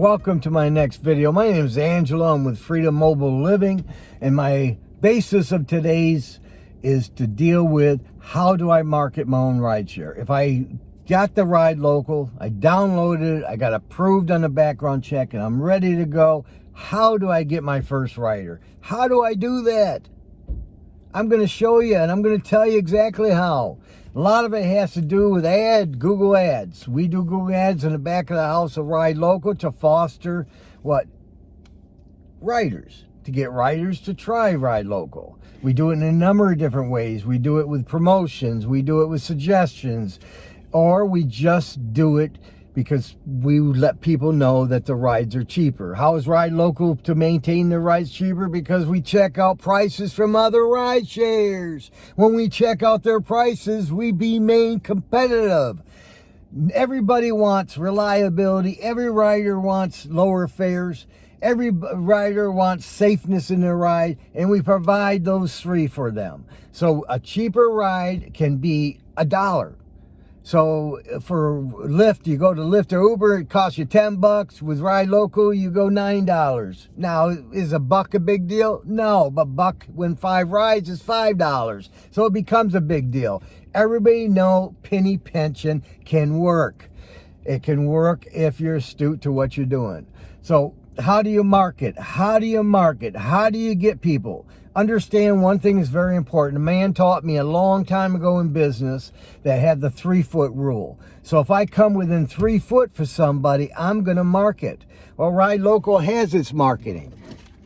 welcome to my next video. My name is Angelo. I'm with Freedom Mobile Living, and my basis of today's is to deal with how do I market my own rideshare. If I got the ride local, I downloaded it, I got approved on the background check, and I'm ready to go, how do I get my first rider? How do I do that? I'm going to show you, and I'm going to tell you exactly how. A lot of it has to do with Google Ads. We do Google Ads in the back of the house of Ride Local to foster what? Riders. To get riders to try Ride Local. We do it in a number of different ways. We do it with promotions. We do it with suggestions. Or we just do it because we let people know that the rides are cheaper. How is Ride Local to maintain the rides cheaper? Because we check out prices from other ride shares. When we check out their prices, we remain competitive. Everybody wants reliability. Every rider wants lower fares. Every rider wants safeness in their ride, and we provide those three for them. So a cheaper ride can be $1. So for Lyft, you go to Lyft or Uber, it costs you $10. With Ride Local, you go $9. Now, is $1 a big deal? No, but $1 when 5 rides is $5. So it becomes a big deal. Everybody know penny pension can work. It can work if you're astute to what you're doing. So how do you market? How do you market? How do you get people? Understand one thing is very important. A man taught me a long time ago in business that had the 3-foot rule. So if I come within 3 foot for somebody, I'm going to market. Well, Ride Local has its marketing.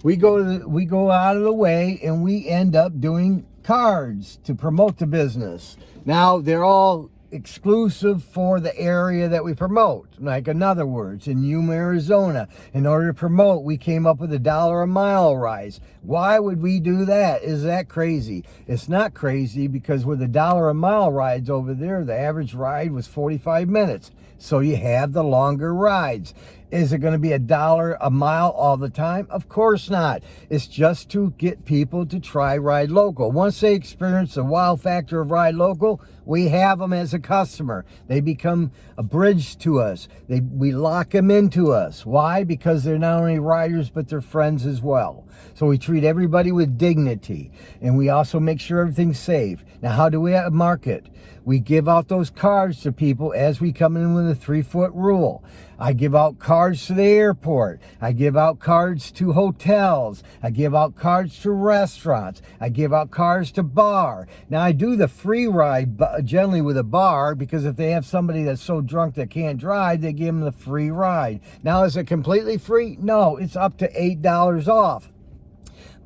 We go out of the way and we end up doing cards to promote the business. Now they're all exclusive for the area that we promote. Like in other words, in Yuma, Arizona, in order to promote, we came up with $1 a mile rise. Why would we do that? Is that crazy? It's not crazy because with $1 a mile rides over there, the average ride was 45 minutes. So you have the longer rides. Is it going to be $1 a mile all the time? Of course not. It's just to get people to try Ride Local. Once they experience the wow factor of Ride Local, we have them as a customer. They become a bridge to us. We lock them into us. Why? Because they're not only riders, but they're friends as well. So we treat everybody with dignity, and we also make sure everything's safe. Now, how do we market? We give out those cards to people as we come in with a 3-foot rule. I give out cards to the airport. I give out cards to hotels. I give out cards to restaurants. I give out cards to bar. Now, I do the free ride generally with a bar because if they have somebody that's so drunk that can't drive, they give them the free ride. Now, is it completely free? No, it's up to $8 off.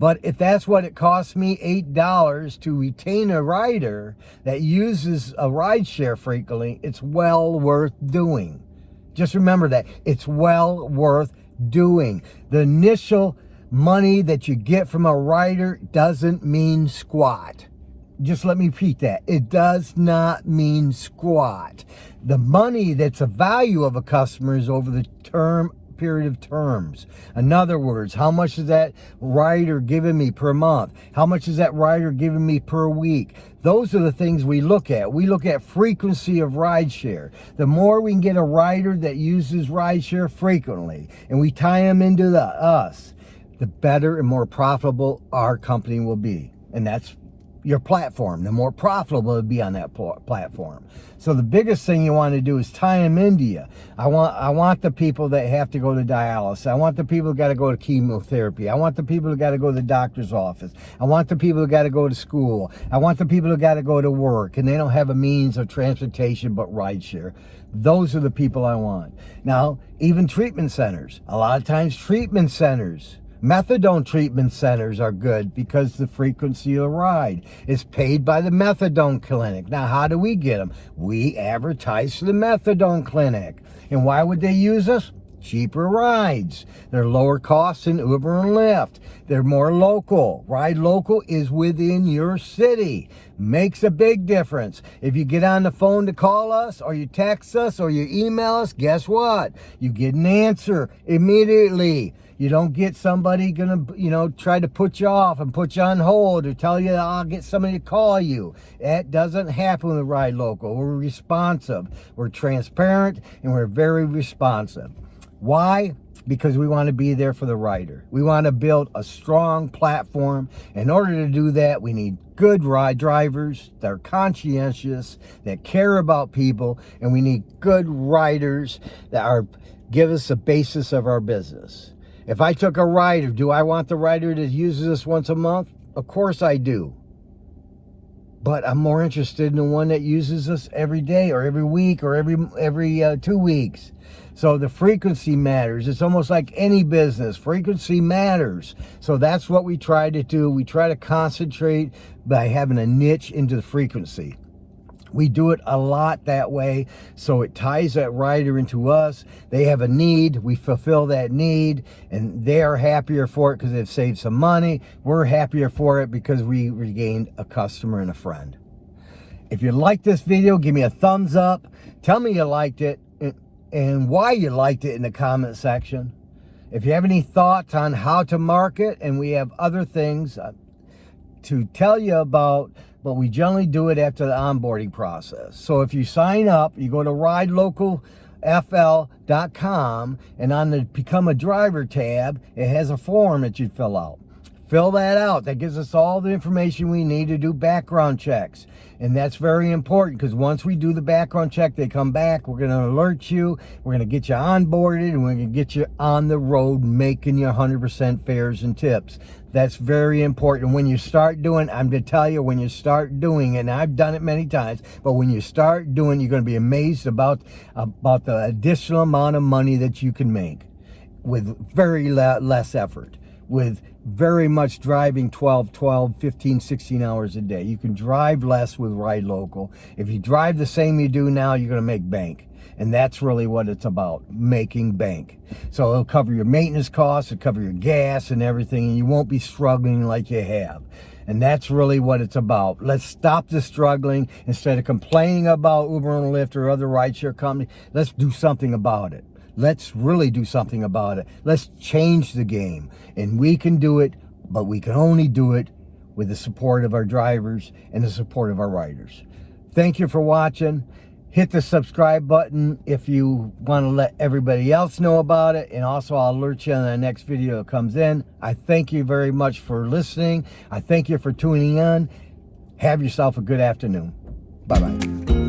But if that's what it costs me, $8 to retain a rider that uses a rideshare frequently, it's well worth doing. Just remember that. It's well worth doing. The initial money that you get from a rider doesn't mean squat. Just let me repeat that. It does not mean squat. The money that's the value of a customer is over the period of terms. In other words, how much is that rider giving me per month? How much is that rider giving me per week? Those are the things we look at. We look at frequency of rideshare. The more we can get a rider that uses rideshare frequently, and we tie them into us, the better and more profitable our company will be. And that's your platform. The more profitable it'll be on that platform. So the biggest thing you want to do is tie them into you. I want the people that have to go to dialysis. I want the people who got to go to chemotherapy. I want the people who got to go to the doctor's office. I want the people who got to go to school. I want the people who got to go to work and they don't have a means of transportation but rideshare. Those are the people I want. Now, even treatment centers. A lot of times treatment centers, methadone treatment centers are good because the frequency of the ride is paid by the methadone clinic. Now, how do we get them? We advertise for the methadone clinic. And why would they use us? Cheaper rides. They're lower costs than Uber and Lyft. They're more local. Ride Local is within your city. Makes a big difference. If you get on the phone to call us, or you text us, or you email us, guess what? You get an answer immediately. You don't get somebody gonna, try to put you off and put you on hold or tell you, I'll get somebody to call you. That doesn't happen with Ride Local. We're responsive. We're transparent and we're very responsive. Why? because we want to be there for the rider. We want to build a strong platform. In order to do that, we need good ride drivers that are conscientious, that care about people, and we need good riders that give us the basis of our business. If I took a rider, do I want the rider that uses us once a month? Of course I do. But I'm more interested in the one that uses us every day or every week or every 2 weeks. So the frequency matters. It's almost like any business. Frequency matters. So that's what we try to do. We try to concentrate by having a niche into the frequency. We do it a lot that way, so it ties that rider into us. They have a need, we fulfill that need, and they are happier for it because they've saved some money. We're happier for it because we regained a customer and a friend. If you like this video, give me a thumbs up. Tell me you liked it and why you liked it in the comment section. If you have any thoughts on how to market, and we have other things to tell you about, but we generally do it after the onboarding process. So if you sign up, you go to ridelocalfl.com, and on the Become a Driver tab, it has a form that you fill out. Fill that out. That gives us all the information we need to do background checks. And that's very important, because once we do the background check, they come back, we're going to alert you, we're going to get you onboarded, and we're going to get you on the road making you 100% fares and tips. That's very important. When you start doing, I'm going to tell you, when you start doing it, and I've done it many times, but when you start doing, you're going to be amazed about the additional amount of money that you can make with very less effort, with very much driving 12, 15, 16 hours a day. You can drive less with Ride Local. If you drive the same you do now, you're going to make bank. And that's really what it's about, making bank. So it'll cover your maintenance costs, it'll cover your gas and everything, and you won't be struggling like you have. And that's really what it's about. Let's stop the struggling. Instead of complaining about Uber and Lyft or other rideshare companies, let's do something about it. Let's really do something about it. Let's change the game. And we can do it, but we can only do it with the support of our drivers and the support of our riders. Thank you for watching. Hit the subscribe button if you want to let everybody else know about it. And also, I'll alert you on the next video that comes in. I thank you very much for listening. I thank you for tuning in. Have yourself a good afternoon. Bye-bye.